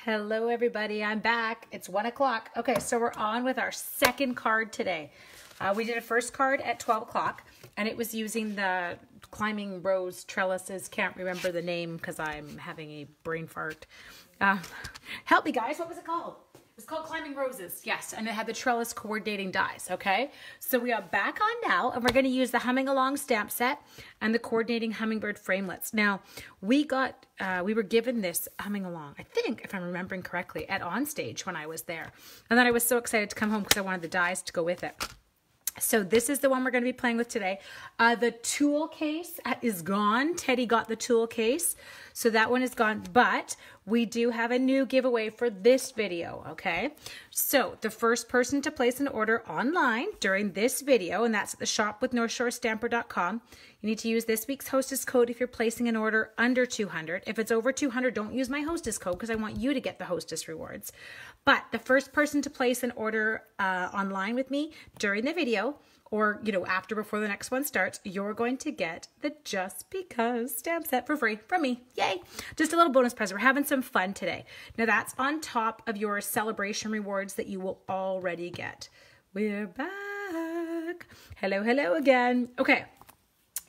Hello everybody, I'm back. It's 1 o'clock. Okay, so we're on with our second card today. We did a first card at 12 o'clock and it was using the climbing rose trellises. Can't remember the name because I'm having a brain fart. Help me guys, what was it called? It was called Climbing Roses, yes, and it had the trellis coordinating dies, okay? So we are back on now, and we're going to use the Humming Along stamp set and the coordinating hummingbird framelits. Now, we were given this Humming Along, I think, if I'm remembering correctly, at Onstage when I was there. And then I was so excited to come home because I wanted the dies to go with it. So this is the one we're going to be playing with today. The tool case is gone. Teddy got the tool case, so that one is gone. But we do have a new giveaway for this video, okay? So the first person to place an order online during this video, and that's at the shopwithnorthshorestamper.com, you need to use this week's hostess code if you're placing an order under 200. If it's over 200, don't use my hostess code because I want you to get the hostess rewards. But the first person to place an order online with me during the video, or, you know, after, before the next one starts, you're going to get the Just Because stamp set for free from me. Yay! Just a little bonus present. We're having some fun today. Now, that's on top of your celebration rewards that you will already get. We're back. Hello, hello again. Okay,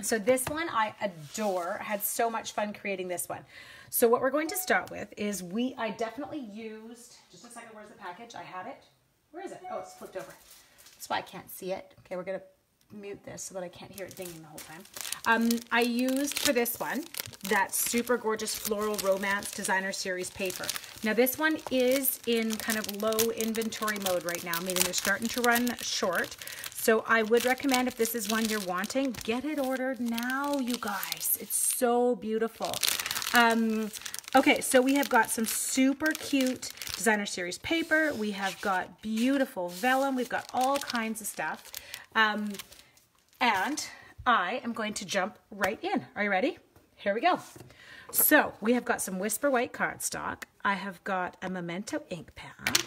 so this one I adore. I had so much fun creating this one. So what we're going to start with is I definitely used, just a second, where's the package? I had it. Where is it? Oh, it's flipped over. That's why I can't see it. Okay, we're going to mute this so that I can't hear it dinging the whole time. I used for this one that super gorgeous Floral Romance Designer Series paper. Now this one is in kind of low inventory mode right now, meaning they're starting to run short. So I would recommend, if this is one you're wanting, get it ordered now, you guys. It's so beautiful. Okay, so we have got some super cute Designer Series paper. We have got beautiful vellum. We've got all kinds of stuff. And I am going to jump right in. Are you ready? Here we go. So we have got some Whisper White cardstock. I have got a Memento ink pad.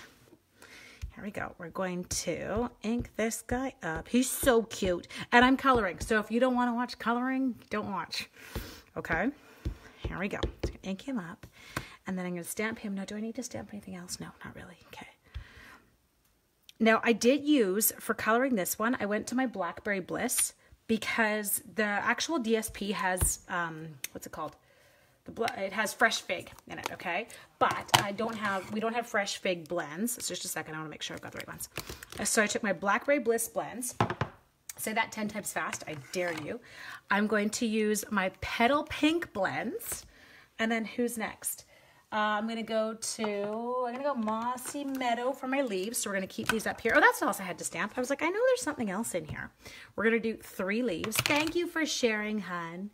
Here we go. We're going to ink this guy up. He's so cute. And I'm coloring. So if you don't want to watch coloring, don't watch. Okay. Here we go. I'm going to ink him up. And then I'm going to stamp him. Now, do I need to stamp anything else? No, not really. Okay. Now, I did use, for coloring this one, I went to my Blackberry Bliss because the actual DSP has, what's it called? It has fresh fig in it, okay? But we don't have fresh fig blends. So just a second, I want to make sure I've got the right ones. So I took my Blackberry Bliss blends. Say that 10 times fast, I dare you. I'm going to use my Petal Pink blends. And then who's next? I'm going to go Mossy Meadow for my leaves. So we're going to keep these up here. Oh, that's what else I had to stamp. I was like, I know there's something else in here. We're going to do 3 leaves. Thank you for sharing, hun.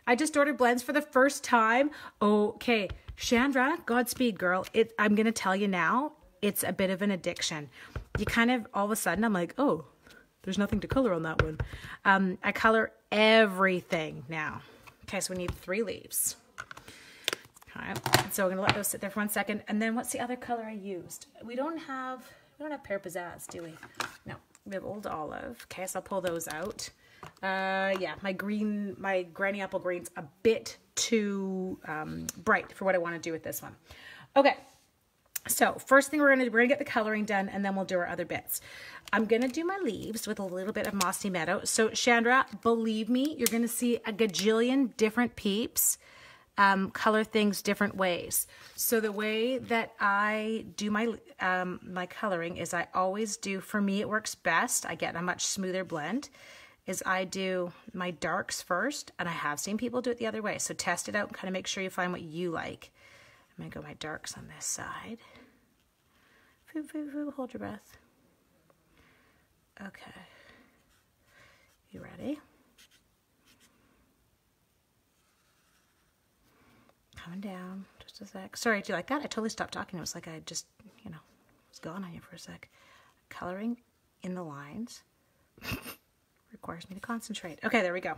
I just ordered blends for the first time. Okay, Chandra, Godspeed, girl. I'm going to tell you now, it's a bit of an addiction. You kind of, all of a sudden, I'm like, oh, there's nothing to color on that one. I color everything now. Okay, so we need 3 leaves. All right, so we're gonna let those sit there for 1 second. And then what's the other color I used? We don't have Pear Pizzazz, do we? No, we have Old Olive. Okay, so I'll pull those out. Yeah, my Granny Apple Green's a bit too bright for what I want to do with this one. Okay. So first thing we're gonna get the coloring done, and then we'll do our other bits. I'm gonna do my leaves with a little bit of Mossy Meadow. So Chandra, believe me, you're gonna see a gajillion different peeps color things different ways. So the way that I do my my coloring is I always do, for me it works best, I get a much smoother blend, is I do my darks first, and I have seen people do it the other way. So test it out and kind of make sure you find what you like. I'm going to go my darks on this side. Hold your breath. Okay. You ready? Coming down. Just a sec. Sorry, do you like that? I totally stopped talking. It was like I just, was gone on you for a sec. Coloring in the lines requires me to concentrate. Okay, there we go.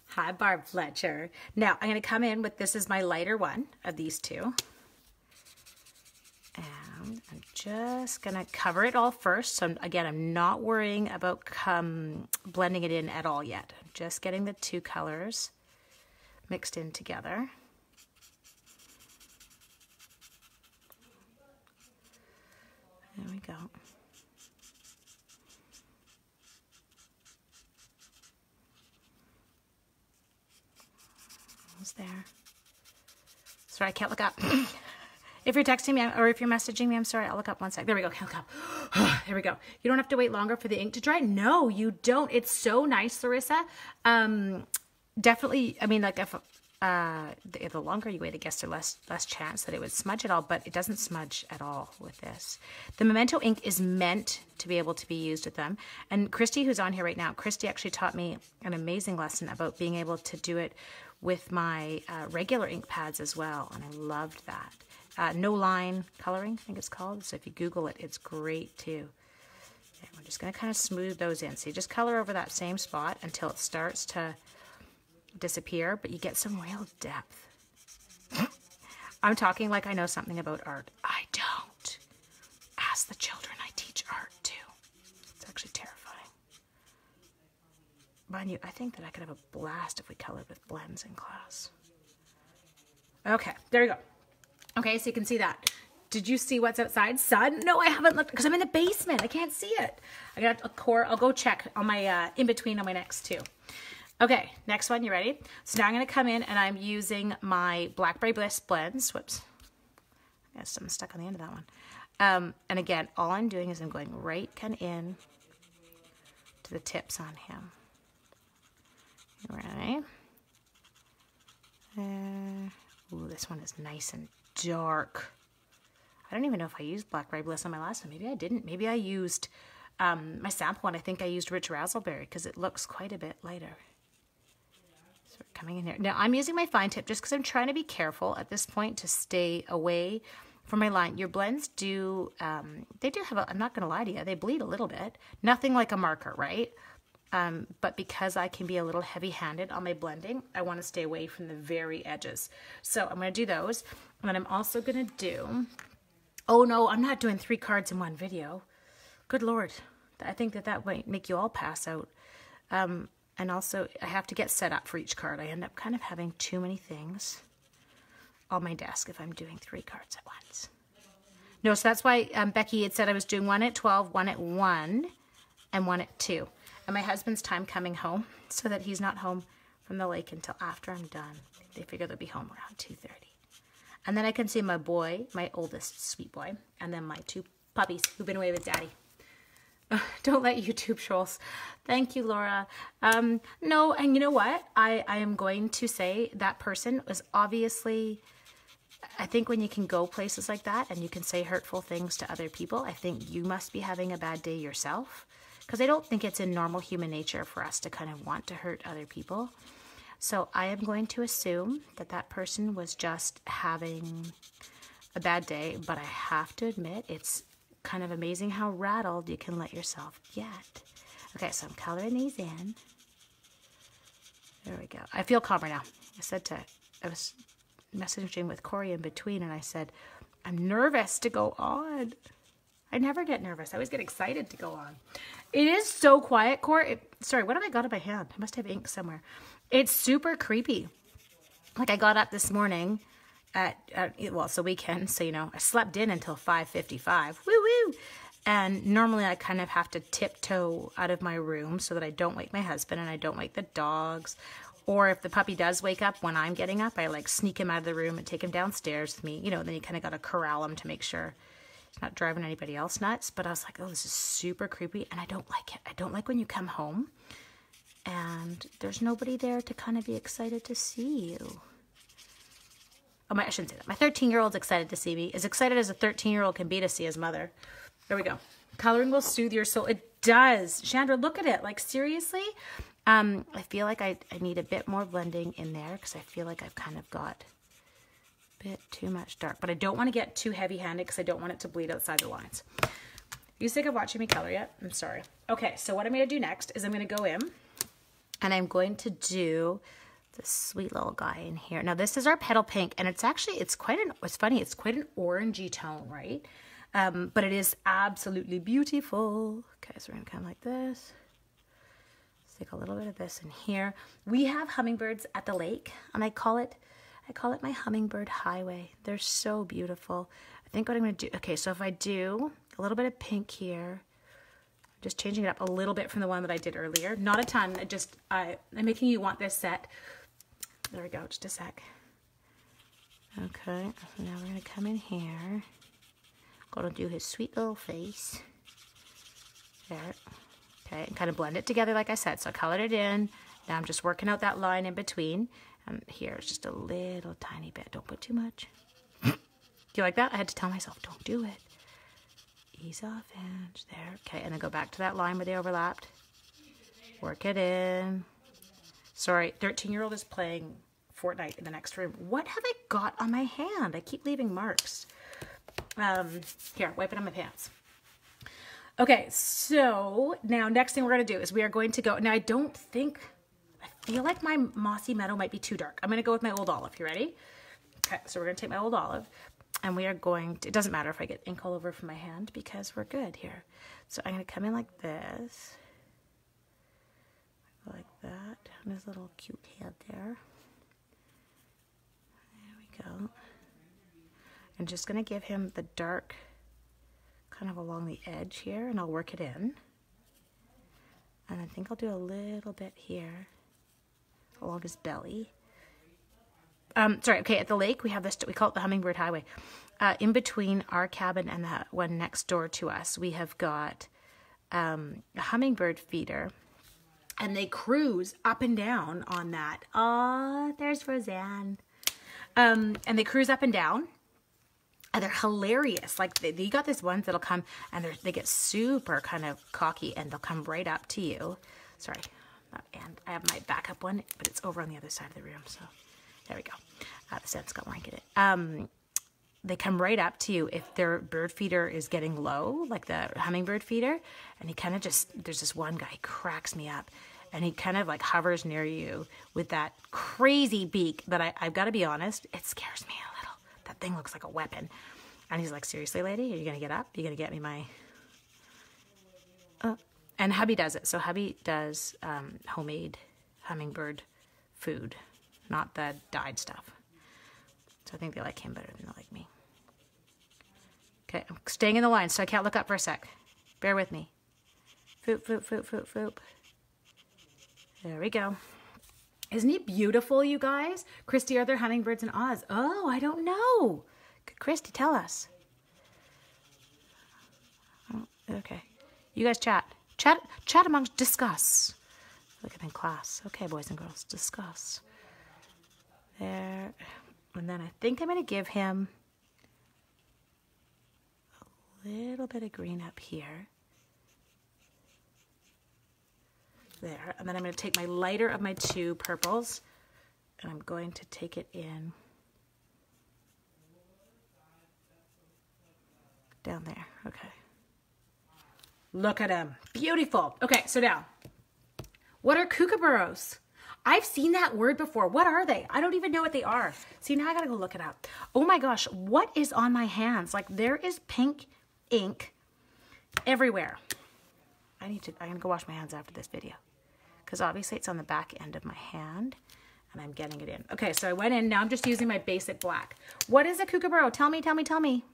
Hi, Barb Fletcher. Now, I'm going to come in with, this is my lighter one of these two. And I'm just going to cover it all first. So, again, I'm not worrying about blending it in at all yet. I'm just getting the 2 colors mixed in together. out. Almost there. Sorry, I can't look up. If you're texting me or if you're messaging me, I'm sorry, I'll look up one sec. There we go, can't look up. There we go. You don't have to wait longer for the ink to dry. No, you don't. It's so nice, Larissa. Definitely, I mean, like if the longer you wait, I guess there's less chance that it would smudge at all, but it doesn't smudge at all with this. The Memento ink is meant to be able to be used with them. And Christy, who's on here right now, Christy actually taught me an amazing lesson about being able to do it with my regular ink pads as well, and I loved that. No line coloring, I think it's called. So if you Google it, it's great too. Okay, we're just going to kind of smooth those in. So you just color over that same spot until it starts to disappear, but you get some real depth. I'm talking like I know something about art. I don't. Ask the children I teach art too. It's actually terrifying. Mind you, I think that I could have a blast if we colored with blends in class. Okay, there you go. Okay, so you can see that. Did you see what's outside? Sun? No, I haven't looked because I'm in the basement. I can't see it. I got a core. I'll go check on my in-between on my next two. Okay, next one. You ready? So now I'm going to come in and I'm using my Blackberry Bliss blends. Whoops. I guess I'm stuck on the end of that one. And again, all I'm doing is I'm going right kind of in to the tips on him. Right. Ooh, this one is nice and dark. I don't even know if I used Blackberry Bliss on my last one. Maybe I didn't. Maybe I used my sample one. I think I used Rich Razzleberry because it looks quite a bit lighter. So we're coming in here. Now I'm using my fine tip just because I'm trying to be careful at this point to stay away from my line. Your blends do, they do have a, I'm not going to lie to you, they bleed a little bit. Nothing like a marker, right? But because I can be a little heavy-handed on my blending, I want to stay away from the very edges. So I'm going to do those. And then I'm also going to do, oh no, I'm not doing 3 cards in one video. Good Lord. I think that might make you all pass out. And also, I have to get set up for each card. I end up kind of having too many things on my desk if I'm doing 3 cards at once. No, so that's why Becky had said I was doing 1 at 12, 1 at 1, and 1 at 2. And my husband's time coming home so that he's not home from the lake until after I'm done. They figure they'll be home around 2:30. And then I can see my boy, my oldest sweet boy, and then my 2 puppies who've been away with daddy. Don't let YouTube trolls. Thank you, Laura. No, and you know what? I am going to say that person was obviously, I think when you can go places like that and you can say hurtful things to other people, I think you must be having a bad day yourself. Because I don't think it's in normal human nature for us to kind of want to hurt other people. So I am going to assume that that person was just having a bad day, but I have to admit it's kind of amazing how rattled you can let yourself get. Okay, so I'm coloring these in. There we go. I feel calmer now. I was messaging with Corey in between and I said, I'm nervous to go on. I never get nervous. I always get excited to go on. It is so quiet, Corey. Sorry, what have I got in my hand? I must have ink somewhere. It's super creepy. Like I got up this morning well, it's a weekend, so, you know, I slept in until 5:55. Woo-woo! And normally I kind of have to tiptoe out of my room so that I don't wake my husband and I don't wake the dogs. Or if the puppy does wake up when I'm getting up, I like sneak him out of the room and take him downstairs with me. You know, then you kind of got to corral him to make sure he's not driving anybody else nuts. But I was like, oh, this is super creepy and I don't like it. I don't like when you come home and there's nobody there to kind of be excited to see you. Oh, I shouldn't say that. My 13-year-old's excited to see me. As excited as a 13-year-old can be to see his mother. There we go. Coloring will soothe your soul. It does. Chandra, look at it. Like, seriously? I feel like I need a bit more blending in there because I feel like I've kind of got a bit too much dark. But I don't want to get too heavy-handed because I don't want it to bleed outside the lines. You sick of watching me color yet? I'm sorry. Okay, so what I'm going to do next is I'm going to go in and I'm going to do this sweet little guy in here. Now this is our petal pink and it's actually, it's quite an orangey tone, right? But it is absolutely beautiful. Okay, so we're gonna come like this. Let's take a little bit of this in here. We have hummingbirds at the lake and I I call it my hummingbird highway. They're so beautiful. I think what I'm going to do, okay, so if I do a little bit of pink here, just changing it up a little bit from the one that I did earlier. Not a ton, I'm making you want this set. There we go, just a sec. Okay, so now we're going to come in here. Going to do his sweet little face. There. Okay, and kind of blend it together like I said. So I colored it in. Now I'm just working out that line in between. And here's just a little tiny bit. Don't put too much. Do you like that? I had to tell myself, don't do it. Ease off edge. There. Okay, and then go back to that line where they overlapped. Work it in. Sorry, 13-year-old is playing Fortnite in the next room. What have I got on my hand? I keep leaving marks. Here, wipe it on my pants. Okay, so now next thing we're going to do is we are going to go. Now I feel like my mossy meadow might be too dark. I'm going to go with my old olive. You ready? Okay, so we're going to take my old olive and we are going to, it doesn't matter if I get ink all over from my hand because we're good here. So I'm going to come in like this. Like that. And his little cute head there. There we go. I'm just going to give him the dark kind of along the edge here, and I'll work it in. And I think I'll do a little bit here along his belly. Sorry, okay, at the lake we have this, we call it the Hummingbird Highway. In between our cabin and the one next door to us, we have got a hummingbird feeder, and they cruise up and down on that. Oh, there's Roseanne. And they cruise up and down. And they're hilarious. Like they got this ones that'll come and they get super kind of cocky and they'll come right up to you. Sorry, and I have my backup one, but it's over on the other side of the room. So there we go. The sun's got blanketed. They come right up to you if their bird feeder is getting low, like the hummingbird feeder. And he kind of just, there's this one guy, he cracks me up. And he kind of like hovers near you with that crazy beak that I've got to be honest, it scares me a little. That thing looks like a weapon. And he's like, seriously, lady? Are you going to get up? Are you going to get me my... And hubby does it. So hubby does homemade hummingbird food, not the dyed stuff. So I think they like him better than they like me. Okay, I'm staying in the line, so I can't look up for a sec. Bear with me. Foop, foop, foop, foop, foop. There we go. Isn't he beautiful, you guys? Christy, are there hummingbirds in Oz? Oh, I don't know. Christy, tell us. Oh, okay. You guys chat. Chat amongst, discuss. Like I'm in class. Okay, boys and girls, discuss. There. And then I think I'm going to give him a little bit of green up here. There. And then I'm going to take my lighter of my two purples and I'm going to take it in down there. Okay. Look at him. Beautiful. Okay, so now, what are kookaburras? I've seen that word before. What are they? I don't even know what they are. See, now I gotta go look it up. Oh my gosh, what is on my hands? Like there is pink ink everywhere. I'm gonna go wash my hands after this video because obviously it's on the back end of my hand and I'm getting it in. Okay, so I went in, now I'm just using my basic black. What is a kookaburra? Tell me, tell me, tell me.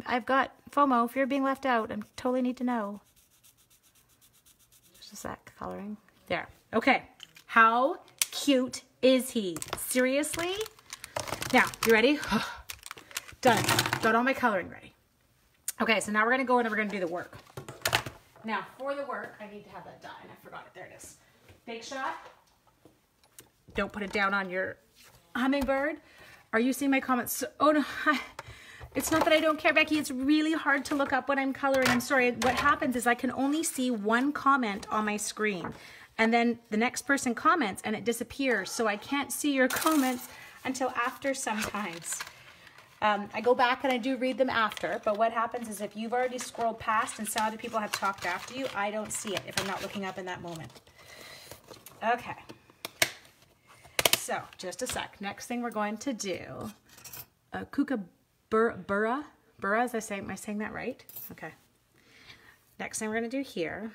I've got FOMO, fear of being left out. I totally need to know. Just a sec, coloring. There, okay. How cute is he? Seriously? Now, you ready? Done, got all my coloring ready. Okay, so now we're gonna go in and we're gonna do the work. Now, for the work, I need to have that done. I forgot it. There it is. Big shot. Don't put it down on your hummingbird. Are you seeing my comments? Oh, no. It's not that I don't care, Becky. It's really hard to look up when I'm coloring. I'm sorry. What happens is I can only see one comment on my screen. And then the next person comments and it disappears. So I can't see your comments until after sometimes. I go back and I do read them after, but what happens is if you've already scrolled past and some other people have talked after you, I don't see it if I'm not looking up in that moment. Okay. So, just a sec. Next thing we're going to do, a kookaburra. Burra, am I saying that right? Okay. Next thing we're going to do here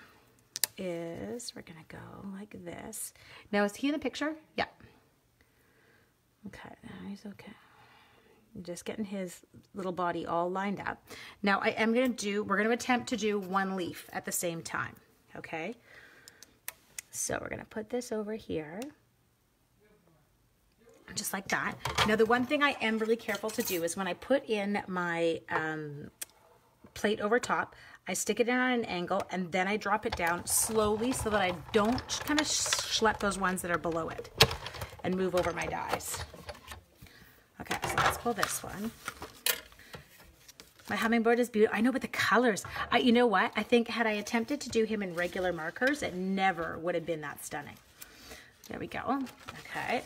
is we're going to go like this. Now, is he in the picture? Yeah. Okay, he's okay. Just getting his little body all lined up. Now we're going to attempt to do one leaf at the same time, okay? So we're going to put this over here, just like that. Now the one thing I am really careful to do is when I put in my plate over top, I stick it in on an angle and then I drop it down slowly so that I don't kind of schlep those ones that are below it and move over my dies. Okay, so let's pull this one. My hummingbird is beautiful. I know, but the colors, you know what? I think had I attempted to do him in regular markers, it never would have been that stunning. There we go. Okay.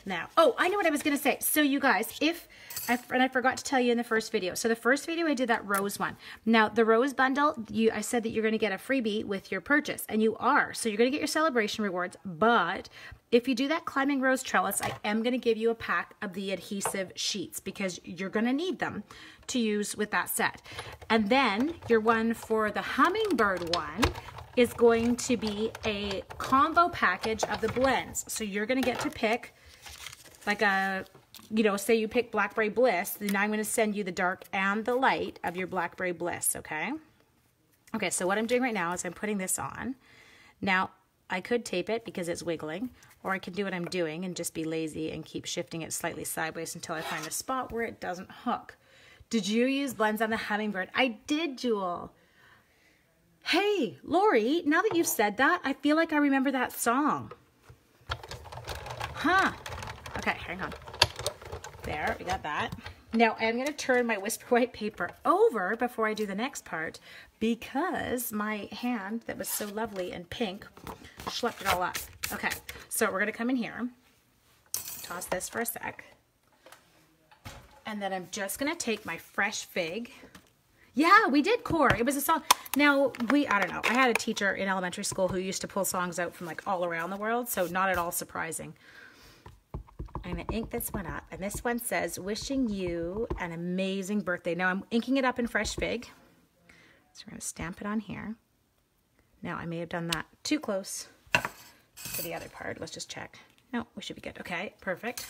Now, oh, I know what I was going to say. So you guys, and I forgot to tell you in the first video. So the first video I did that rose one. Now the rose bundle, I said that you're going to get a freebie with your purchase, and you are. So you're going to get your celebration rewards, but if you do that climbing rose trellis, I am going to give you a pack of the adhesive sheets because you're going to need them to use with that set. And then your one for the hummingbird one is going to be a combo package of the blends. So you're going to get to pick like a, you know, say you pick Blackberry Bliss, then I'm going to send you the dark and the light of your Blackberry Bliss, okay? Okay, so what I'm doing right now is I'm putting this on. Now, I could tape it because it's wiggling, or I could do what I'm doing and just be lazy and keep shifting it slightly sideways until I find a spot where it doesn't hook. Did you use blends on the hummingbird? I did, Jewel. Hey, Lori, now that you've said that, I feel like I remember that song. Huh. Okay, hang on. There, we got that. Now I'm going to turn my Whisper White paper over before I do the next part because my hand that was so lovely and pink schlepped it all up. Okay, so we're going to come in here, toss this for a sec, and then I'm just going to take my fresh fig. Yeah, we did core. It was a song. Now, I don't know. I had a teacher in elementary school who used to pull songs out from like all around the world, so not at all surprising. I'm going to ink this one up, and this one says, wishing you an amazing birthday. Now, I'm inking it up in fresh fig, so we're going to stamp it on here. Now, I may have done that too close for the other part. Let's just check. No, we should be good. Okay, perfect.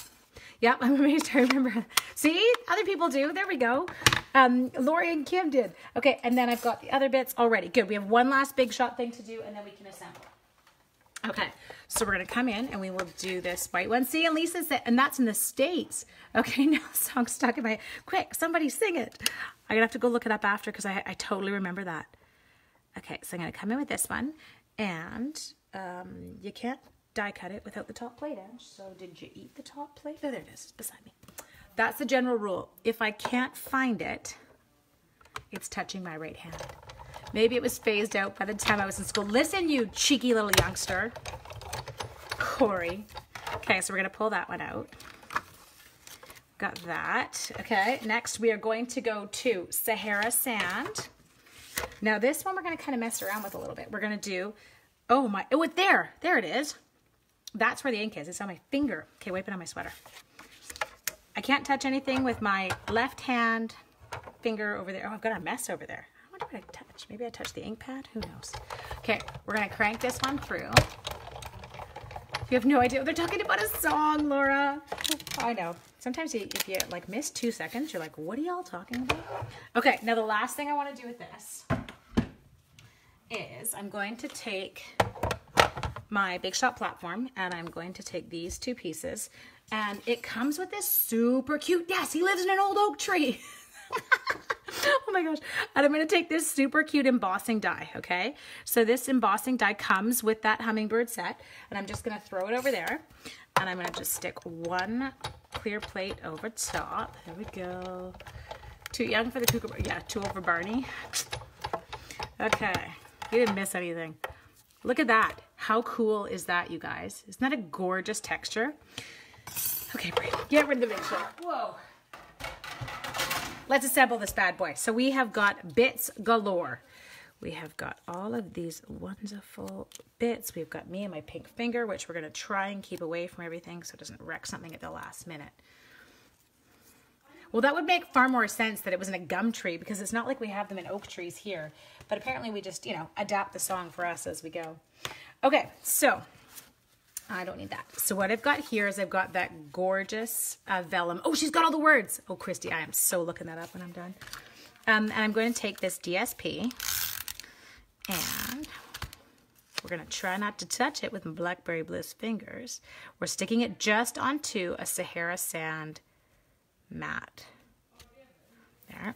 Yep, I'm amazed I remember. See, other people do. There we go. Lori and Kim did. Okay, and then I've got the other bits already. Good, we have one last big shot thing to do, and then we can assemble. Okay, so we're going to come in and we will do this white one. See, and Lisa said, and that's in the States. Okay, now the song's stuck in my, quick, somebody sing it. I'm going to have to go look it up after because I totally remember that. Okay, so I'm going to come in with this one, and you can't die cut it without the top plate edge. So did you eat the top plate? Oh, there it is, it's beside me. That's the general rule. If I can't find it, it's touching my right hand. Maybe it was phased out by the time I was in school. Listen, you cheeky little youngster. Corey. Okay, so we're going to pull that one out. Got that. Okay, next we are going to go to Sahara Sand. Now this one we're going to kind of mess around with a little bit. We're going to do, oh, there it is. That's where the ink is. It's on my finger. Okay, wipe it on my sweater. I can't touch anything with my left hand finger over there. Oh, I've got a mess over there. What did I touch? Maybe I touched the ink pad? Who knows? Okay, we're going to crank this one through. You have no idea. They're talking about a song, Laura. I know. Sometimes if you like miss 2 seconds, you're like, what are y'all talking about? Okay, now the last thing I want to do with this is I'm going to take my Big Shot platform and I'm going to take these two pieces, and it comes with this super cute, yes, he lives in an old oak tree. Oh my gosh. And I'm going to take this super cute embossing die, okay? So this embossing die comes with that hummingbird set, and I'm just going to throw it over there, and I'm going to just stick one clear plate over top. There we go. Too young for the kookaburra. Yeah, too old for Barney. Okay. You didn't miss anything. Look at that. How cool is that, you guys? Isn't that a gorgeous texture? Okay, Brady, get rid of the big shot. Whoa. Let's assemble this bad boy. So we have got bits galore. We have got all of these wonderful bits. We've got me and my pink finger, which we're going to try and keep away from everything so it doesn't wreck something at the last minute. Well, that would make far more sense that it was in a gum tree because it's not like we have them in oak trees here. But apparently we just, you know, adapt the song for us as we go. Okay, so I don't need that. So what I've got here is I've got that gorgeous vellum. Oh, she's got all the words. Oh, Christy, I am so looking that up when I'm done. And I'm going to take this DSP and we're going to try not to touch it with my Blackberry Bliss fingers. We're sticking it just onto a Sahara sand mat. There.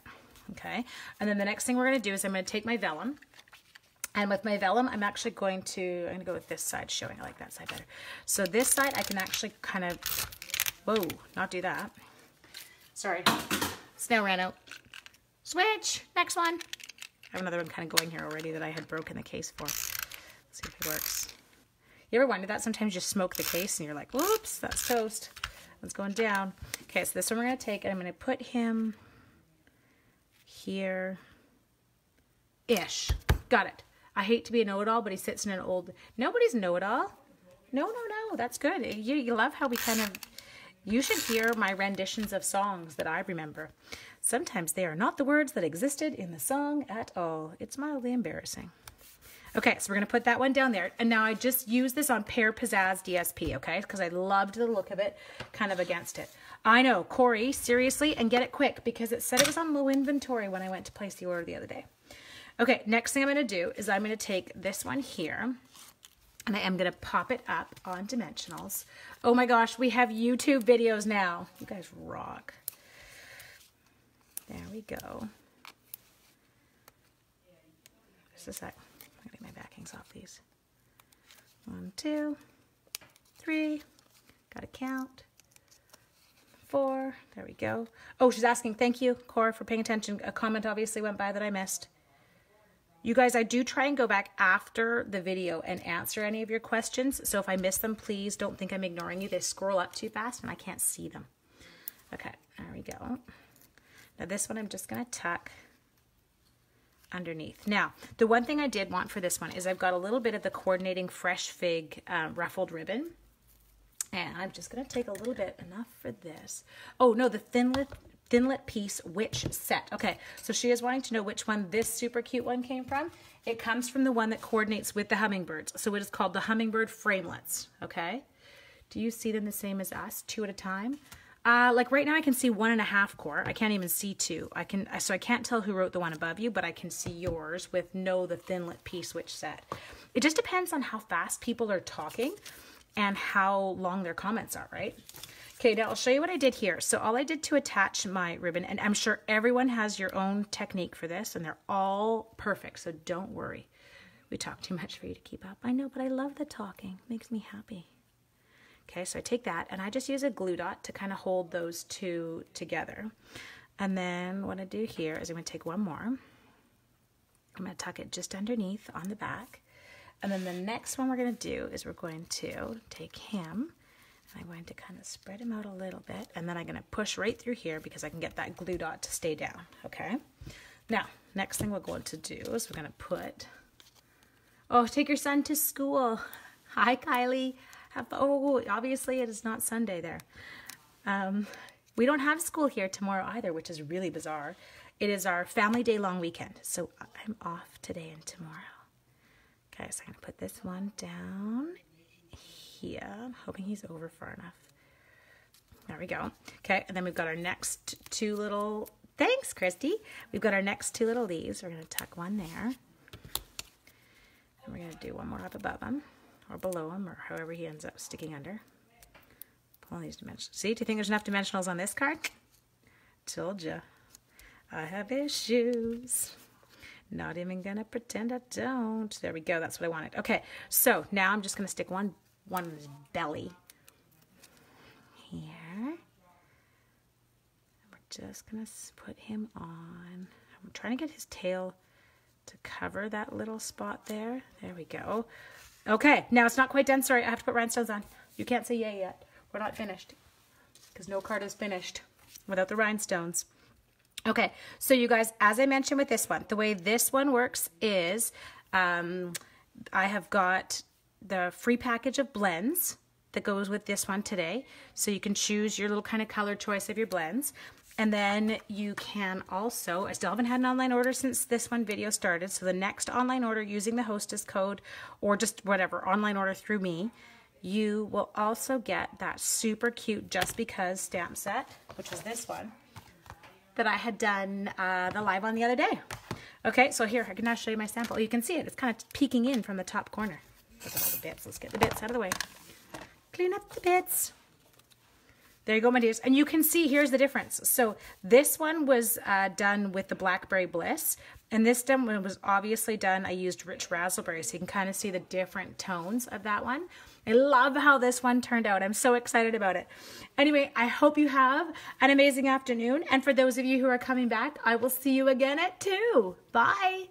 Okay. And then the next thing we're going to do is I'm going to take my vellum. And with my vellum, I'm actually going to go with this side showing. I like that side better. So this side, I can actually kind of, whoa, not do that. Sorry. Snail ran out. Switch. Next one. I have another one kind of going here already that I had broken the case for. Let's see if it works. You ever wonder that? Sometimes you smoke the case and you're like, whoops, that's toast. It's going down. Okay, so this one we're going to take and I'm going to put him here-ish. Got it. I hate to be a know-it-all, but he sits in an old... Nobody's know-it-all. No. That's good. You love how we kind of... You should hear my renditions of songs that I remember. Sometimes they are not the words that existed in the song at all. It's mildly embarrassing. Okay, so we're going to put that one down there. And now I just used this on Pear Pizzazz DSP, okay? Because I loved the look of it, kind of against it. I know, Corey, seriously, and get it quick because it said it was on low inventory when I went to place the order the other day. Okay, next thing I'm going to do is I'm going to take this one here and I am going to pop it up on dimensionals. Oh my gosh, we have YouTube videos now. You guys rock. There we go. Just a sec. I'm going to get my backings off these. 1, 2, 3. Got to count. 4. There we go. Oh, she's asking, thank you, Cora, for paying attention. A comment obviously went by that I missed. You guys, I do try and go back after the video and answer any of your questions. So if I miss them, please don't think I'm ignoring you. They scroll up too fast and I can't see them. Okay, there we go. Now this one I'm just going to tuck underneath. Now, the one thing I did want for this one is I've got a little bit of the coordinating fresh fig ruffled ribbon. And I'm just going to take a little bit, enough for this. Oh, no, the thinlit piece witch set. Okay, so she is wanting to know which one this super cute one came from. It comes from the one that coordinates with the hummingbirds. So it is called the hummingbird framelets. Okay, do you see them the same as us, 2 at a time? Like right now I can see 1.5 core. I can't even see 2. So I can't tell who wrote the one above you, but I can see yours with the thinlit piece witch set. It just depends on how fast people are talking and how long their comments are, right? Okay, now I'll show you what I did here. So all I did to attach my ribbon, and I'm sure everyone has your own technique for this, and they're all perfect, so don't worry. We talk too much for you to keep up. I know, but I love the talking. It makes me happy. Okay, so I take that, and I just use a glue dot to kind of hold those two together. And then what I do here is I'm going to take one more. I'm going to tuck it just underneath on the back. And then the next one we're going to do is we're going to take him, I'm going to kind of spread him out a little bit, and then I'm going to push right through here because I can get that glue dot to stay down, okay? Now, next thing we're going to do is we're going to put, oh, take your son to school. Hi, Kylie. Oh, obviously it is not Sunday there. We don't have school here tomorrow either, which is really bizarre. It is our family day long weekend, so I'm off today and tomorrow. Okay, so I'm going to put this one down here. I'm hoping he's over far enough. There we go. Okay, and then we've got our next 2 little, thanks, Christy. We've got our next 2 little leaves. We're going to tuck one there. And we're going to do one more up above him, or below him, or however he ends up sticking under. Pull these dimensions. See, do you think there's enough dimensionals on this card? Told ya. I have issues. Not even gonna pretend I don't. There we go. That's what I wanted. Okay, so now I'm just gonna stick one in his belly here. We're just gonna put him on. I'm trying to get his tail to cover that little spot there. There we go. Okay, now it's not quite done. Sorry, I have to put rhinestones on. You can't say yay yet. We're not finished because no card is finished without the rhinestones. Okay, so you guys, as I mentioned with this one, the way this one works is I have got the free package of blends that goes with this one today. So you can choose your little kind of color choice of your blends. And then you can also, I still haven't had an online order since this one video started. So the next online order using the hostess code or just whatever, online order through me, you will also get that super cute Just Because stamp set, which is this one, that I had done the live on the other day. Okay, so here, I can now show you my sample. You can see it. It's kind of peeking in from the top corner. Look at all the bits. Let's get the bits out of the way. Clean up the bits. There you go, my dears. And you can see, here's the difference. So this one was done with the Blackberry Bliss. And this one was obviously done, I used Rich Raspberry. So you can kind of see the different tones of that one. I love how this one turned out. I'm so excited about it. Anyway, I hope you have an amazing afternoon. And for those of you who are coming back, I will see you again at 2. Bye.